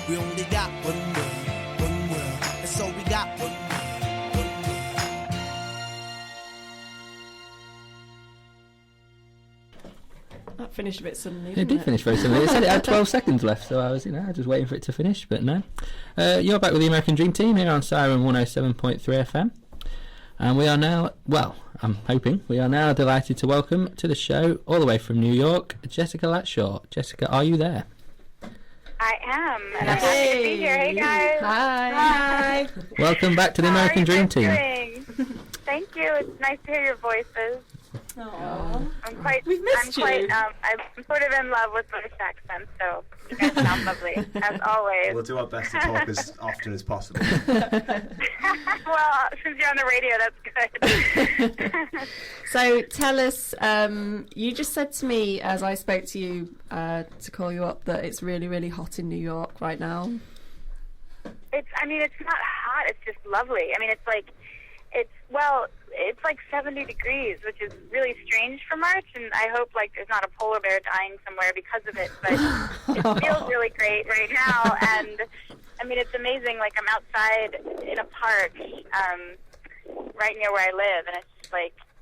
We only got one world, and so we got one world. That finished a bit suddenly. It did finish very suddenly. It said it had 12 seconds left, so I was just waiting for it to finish, but no. You're back with the American Dream Team here on Siren 107.3 FM. And we are now, well, I'm hoping, we are now delighted to welcome to the show, all the way from New York, Jessica Latshaw. Jessica, are you there? I am, and I'm happy to be here. Hey, guys. Hi. Welcome back to the American Dream Team. Thank you. It's nice to hear your voices. Aww. We've missed you. I'm sort of in love with British accents, so you guys sound lovely, as always. We'll do our best to talk as often as possible. Well, since you're on the radio, that's good. So tell us, you just said to me as I spoke to you to call you up that it's really, really hot in New York right now. It's not hot, it's just lovely. I mean, it's like 70 degrees, which is really strange for March, and I hope there's not a polar bear dying somewhere because of it, but it feels really great right now, and I mean, it's amazing. I'm outside in a park right near where I live, and it's just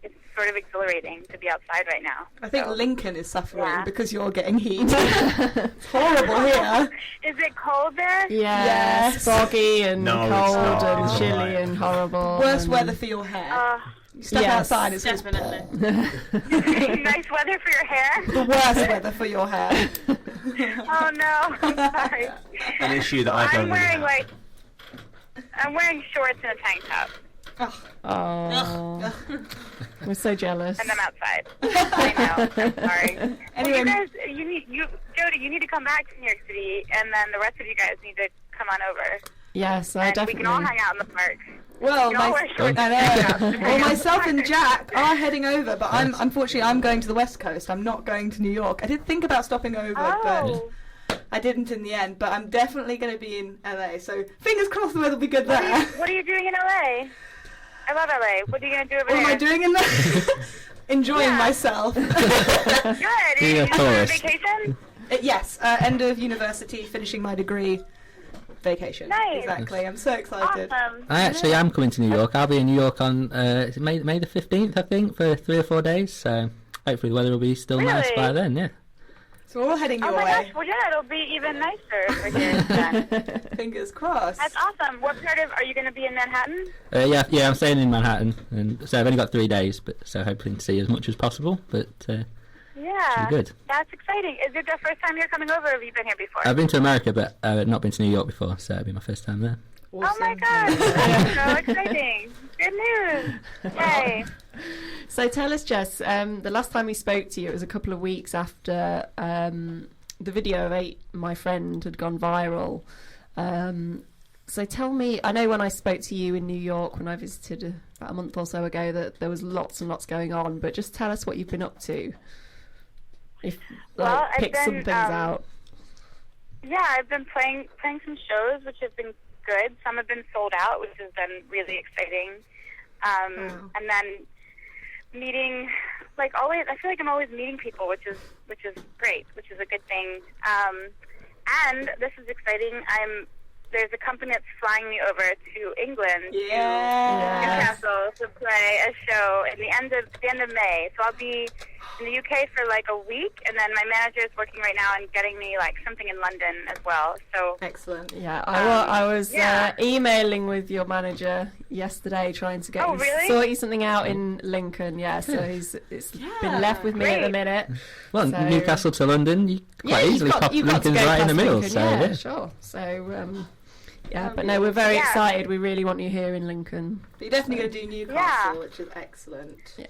it's sort of exhilarating to be outside right now. I think Lincoln is suffering because you're getting heat. It's horrible here. Is it cold there? Yes, foggy and cold and chilly and horrible. Worst weather for your hair. You step outside, it's definitely. Nice weather for your hair? The worst weather for your hair. Oh no, I'm sorry. An issue that I don't I'm wearing shorts and a tank top. Oh. We're so jealous. And I'm outside. I know. I'm sorry. Anyway, well, Jody, you need to come back to New York City, and then the rest of you guys need to come on over. Yes, and definitely. We can all hang out in the park. Well, myself and Jack are heading over, but unfortunately I'm going to the West Coast. I'm not going to New York. I did think about stopping over, but I didn't in the end. But I'm definitely going to be in LA, so fingers crossed the weather will be good there. What are you doing in LA? I love LA. What are you going to do over there? What am I doing in LA? Enjoying myself. Good. Are you on vacation? Yes, end of university, finishing my degree. Vacation. Nice. Exactly. I'm so excited. Awesome. I actually am coming to New York. I'll be in New York on May the 15th, I think, for 3 or 4 days. So hopefully the weather will be still nice by then. Yeah. So we're all heading your way. Oh my gosh! Well, yeah, it'll be even nicer over here then. Fingers crossed. That's awesome. What part of are you going to be in Manhattan? Yeah, I'm staying in Manhattan, and so I've only got 3 days, but so hoping to see as much as possible. But yeah, good. That's exciting. Is it the first time you're coming over, or have you been here before? I've been to America, but not been to New York before, so it'll be my first time there. Awesome. Oh my gosh, that's so exciting. Good news. Yay. So tell us, Jess, the last time we spoke to you, it was a couple of weeks after the video of 8, my friend, had gone viral. So tell me, I know when I spoke to you in New York when I visited about a month or so ago that there was lots and lots going on, but just tell us what you've been up to. Pick some things out. Yeah, I've been playing some shows, which have been good. Some have been sold out, which has been really exciting. And then meeting, always, I feel like I'm always meeting people, which is great, which is a good thing. And this is exciting. There's a company that's flying me over to England to Newcastle to play a show at the end of May. So I'll be in the UK for a week, and then my manager is working right now and getting me something in London as well. So excellent. Yeah, I was emailing with your manager yesterday trying to get sort you something out in Lincoln. Yeah, so it's been left with me at the minute. Well, so, Newcastle to London, you quite easily pop Lincoln's right in the middle. Lincoln, so sure. So. But no, we're very excited. We really want you here in Lincoln. But you're definitely going to do Newcastle, which is excellent. Yeah,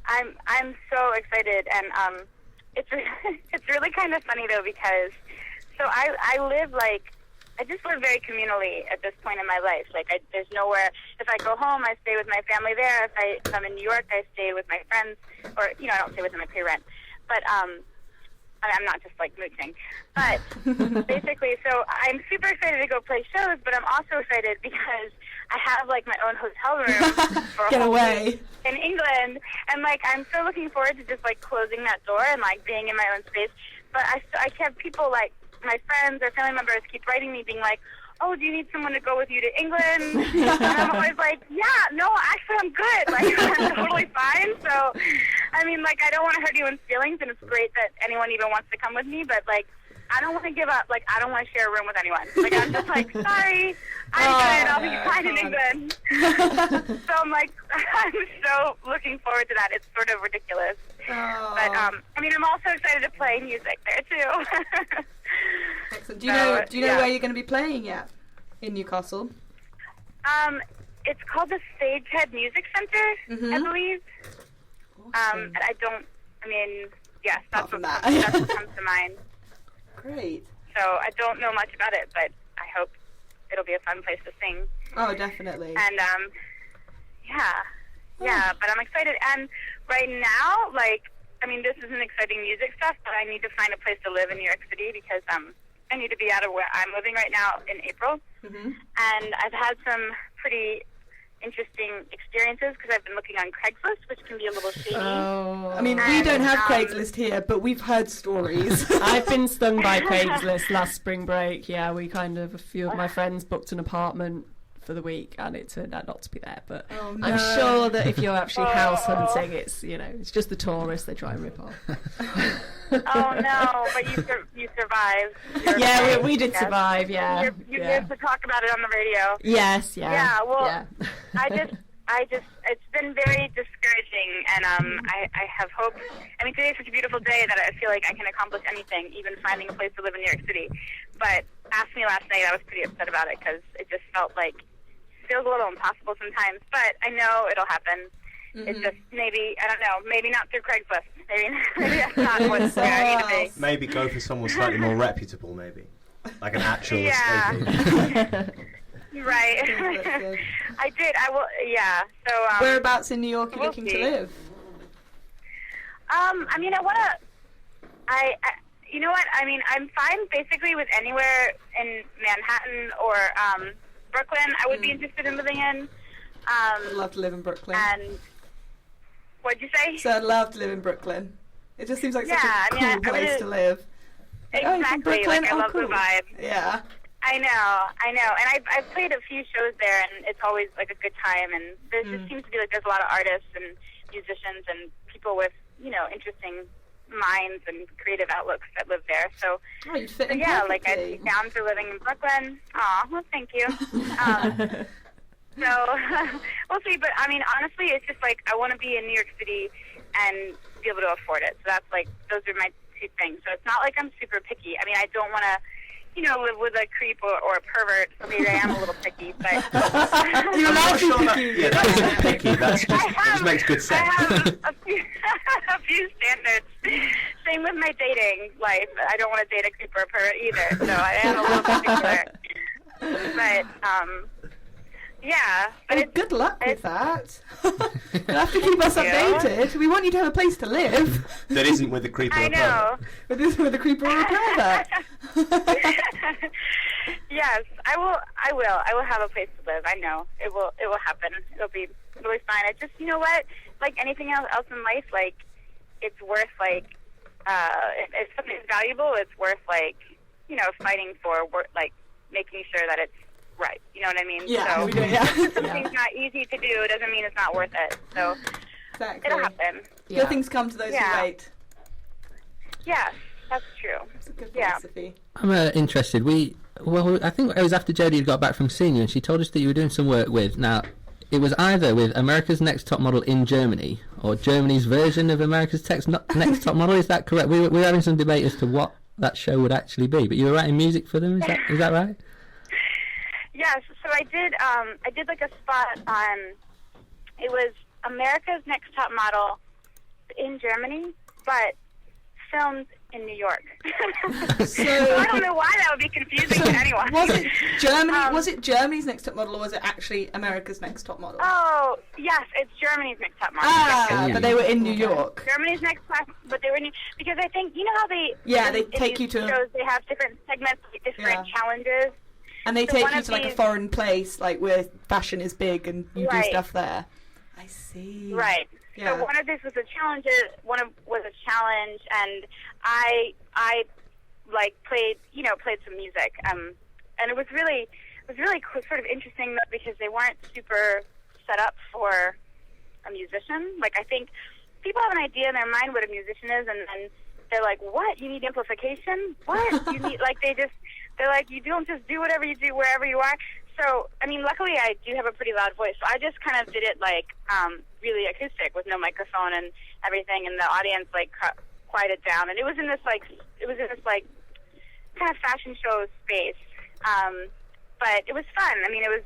I'm so excited, and it's really kind of funny though because I just live very communally at this point in my life. There's nowhere. If I go home, I stay with my family there. If I'm in New York, I stay with my friends, or I don't stay with them. I pay rent, but I'm not just mooching, but basically, so I'm super excited to go play shows, but I'm also excited because I have my own hotel room for Get a whole away week in England, and I'm so looking forward to just closing that door and being in my own space. But I have people my friends or family members keep writing me being like, oh, do you need someone to go with you to England? And I'm always like, yeah, no, actually I'm good. Like, I'm totally fine. So, I mean, like, I don't want to hurt anyone's feelings, and it's great that anyone even wants to come with me, but, like, I don't want to give up. Like, I don't want to share a room with anyone. Like, I'm just like, sorry, I'm good. I'll be fine in England. So I'm like, I'm so looking forward to that. It's sort of ridiculous. Oh. But, I mean, I'm also excited to play music there, too. Excellent. Do you know where you're going to be playing yet in Newcastle? It's called the Stagehead Music Center, I believe. Awesome. And yes, that's what that. that's what comes to mind. Great. So I don't know much about it, but I hope it'll be a fun place to sing. Oh, definitely. And but I'm excited. And right now, like, I mean, this isn't exciting music stuff, but I need to find a place to live in New York City because I need to be out of where I'm living right now in April. Mm-hmm. And I've had some pretty interesting experiences because I've been looking on Craigslist, which can be a little shady. Oh. I mean, we don't have Craigslist here, but we've heard stories. I've been stung by Craigslist last spring break. Yeah, a few of my friends booked an apartment for the week, and it turned out not to be there. But I'm sure that if you're actually house hunting, it's just the tourists they try and rip off. Oh no! But you survived. Yeah, we did survive. Yeah, you get to talk about it on the radio. Yes, yeah. Yeah. Well, yeah. I just, it's been very discouraging, and I have hope. I mean, today's such a beautiful day that I feel like I can accomplish anything, even finding a place to live in New York City. But asked me last night, I was pretty upset about it because it just feels a little impossible sometimes. But I know it'll happen. Mm-hmm. It's just maybe, I don't know, maybe not through Craigslist. Maybe that's not what's where I need to be. Maybe go for someone slightly more reputable, maybe. Like an actual estate agent. Right. I did. I will. Yeah. So. Whereabouts in New York are you looking to live? I mean, I want to. You know what? I mean, I'm fine basically with anywhere in Manhattan or Brooklyn. I would be interested in living in. I'd love to live in Brooklyn. And what'd you say? So I'd love to live in Brooklyn. It just seems like such a cool place to live. Exactly. Like, I love cool. the vibe. Yeah. I know, and I've played a few shows there, and it's always like a good time. And there just seems to be like there's a lot of artists and musicians and people with interesting minds and creative outlooks that live there. So, you'd fit in yeah, perfectly. like I'd be down for living in Brooklyn. Aw, well, thank you. So we'll see. But I mean, honestly, it's just like I want to be in New York City and be able to afford it. So that's like those are my two things. So it's not like I'm super picky. I mean, I don't want to. Live with a creep or a pervert, so maybe I am a little picky, but... You're not sure picky. That isn't picky, that just makes good sense. I have a few standards. Same with my dating life. I don't want to date a creep or a pervert either, so I am a little particular. But, yeah. But good luck with that. You'll have to keep us updated. We want you to have a place to live. That isn't with a creep or a pervert. I know. But this is with a creep or a pervert. Yes, I will. I will have a place to live. I know it will happen. It'll be really fine. I just, you know what? Like anything else in life, like it's worth like if something's valuable, it's worth like fighting for, like making sure that it's right. You know what I mean? Yeah. So, We do, yeah. if something's not easy to do, it doesn't mean it's not worth it. So Exactly. it'll happen. Yeah. Good things come to those who wait. Yeah, that's true. That's a good philosophy. I'm interested. I think it was after Jodie had got back from seeing you, and she told us that you were doing some work with. Now, it was either with America's Next Top Model in Germany or Germany's version of America's Next Top Model. Is that correct? We were having some debate as to what that show would actually be, but you were writing music for them. Is that right? Yes. So I did like a spot on. It was America's Next Top Model in Germany, but filmed in New York. So I don't know why that would be confusing to anyone. Was it Germany? Was it Germany's Next Top Model, or was it actually America's Next Top Model? Oh, yes, it's Germany's Next Top Model. But they were in New York. Germany's Next Top, but they were in because I think how they they take you to shows. They have different segments, different challenges, and they take you to like a foreign place, like where fashion is big, and you do stuff there. I see. Right. Yeah. So one of these was a challenge. Was a challenge, and I like played some music. And it was really sort of interesting though, because they weren't super set up for a musician. Like, I think people have an idea in their mind what a musician is, and then they're like, what? You need amplification? What? You need, like, they're like, you don't just do whatever you do wherever you are. So, I mean, luckily I do have a pretty loud voice, so I just kind of did it, like, really acoustic with no microphone and everything, and the audience, like, quieted down. And it was in this, like, kind of fashion show space. But it was fun. I mean, it was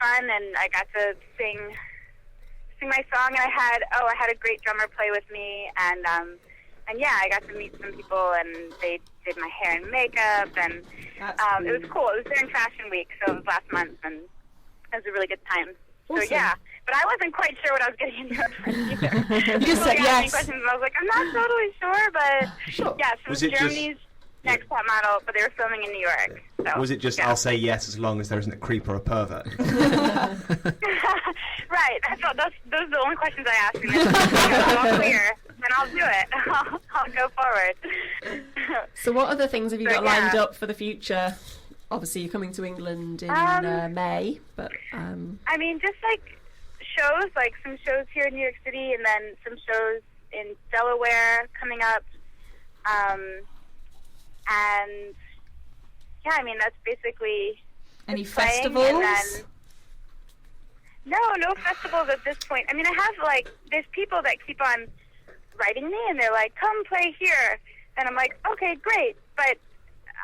fun, and I got to sing my song, and I had a great drummer play with me, and yeah, I got to meet some people, and they did my hair and makeup, and it was cool. It was during Fashion Week, so it was last month, and it was a really good time. Awesome. So yeah, but I wasn't quite sure what I was getting into at first either. You just said yes. Questions, and I was like, I'm not totally sure, but Sure. yeah, so Was it Germany's Next Top Model, but they were filming in New York. So, Was it just, yeah. I'll say yes as long as there isn't a creep or a pervert? Right, those are the only questions I ask. And it's all clear, then I'll do it. I'll go forward. So what other things have you So, got yeah. lined up for the future? Obviously, you're coming to England in May, but I mean, just like shows, like some shows here in New York City, and then some shows in Delaware coming up. And yeah, I mean, that's basically Any playing, festivals? and then no festivals at this point. I mean, I have, like, there's people that keep on writing me, and they're like, come play here, and I'm like, okay, great, but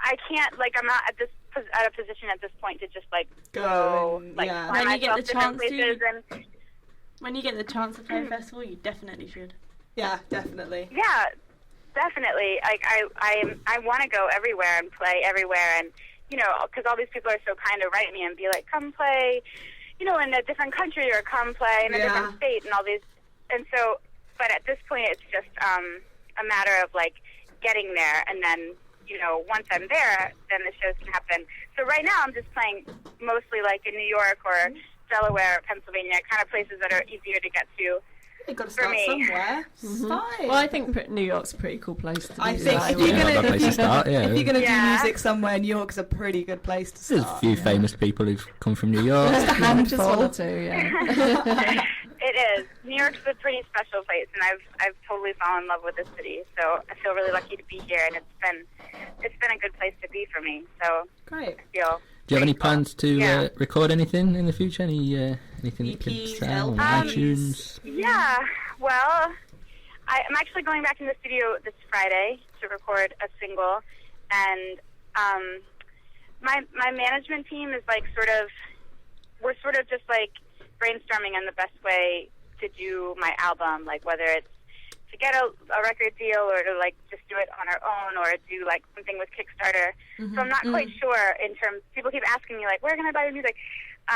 I can't, like, I'm not at a position at this point to just, like, Go, like, yeah. fly When you get myself the to different chance to- places, and When you get the chance to play a festival, you definitely should. Yeah, definitely. yeah, definitely. Like, I want to go everywhere and play everywhere, and, you know, because all these people are so kind to write me and be like, come play, you know, in a different country, or come play in a different state, and all these. And so, but at this point, it's just a matter of, like, getting there, and then, you know, once I'm there, then the shows can happen. So right now, I'm just playing mostly, like, in New York or Delaware or Pennsylvania, kind of places that are easier to get to. You've got to For start me. somewhere. Mhm. Fine. Well, I think New York's a pretty cool place to do I think that. if you're Yeah, gonna not a bad place to start, yeah. if you're gonna do Yeah. music somewhere, New York's a pretty good place to There's start. a few famous people who've come from New York. Just a Just one handful. or two, yeah. It is. New York's a pretty special place, and I've totally fallen in love with the city. So I feel really lucky to be here, and it's been a good place to be for me. So Great. I feel. Do you have any grateful. plans to Yeah. record anything in the future? Anything that you could EPs, sell on LPs? iTunes? Yeah. Well, I'm actually going back in the studio this Friday to record a single, and my management team is, like, we're sort of just, like, brainstorming on the best way to do my album, like whether it's to get a record deal, or to, like, just do it on our own, or do, like, something with Kickstarter. So I'm not quite sure in terms. People keep asking me, like, where can I buy your music? So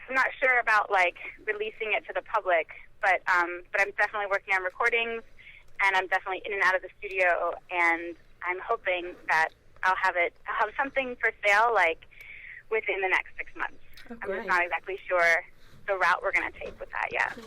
I'm not sure about, like, releasing it to the public, but I'm definitely working on recordings, and I'm definitely in and out of the studio, and I'm hoping that I'll have something for sale, like, within the next 6 months. Oh, I'm great. just not exactly sure the route we're going to take with that yet.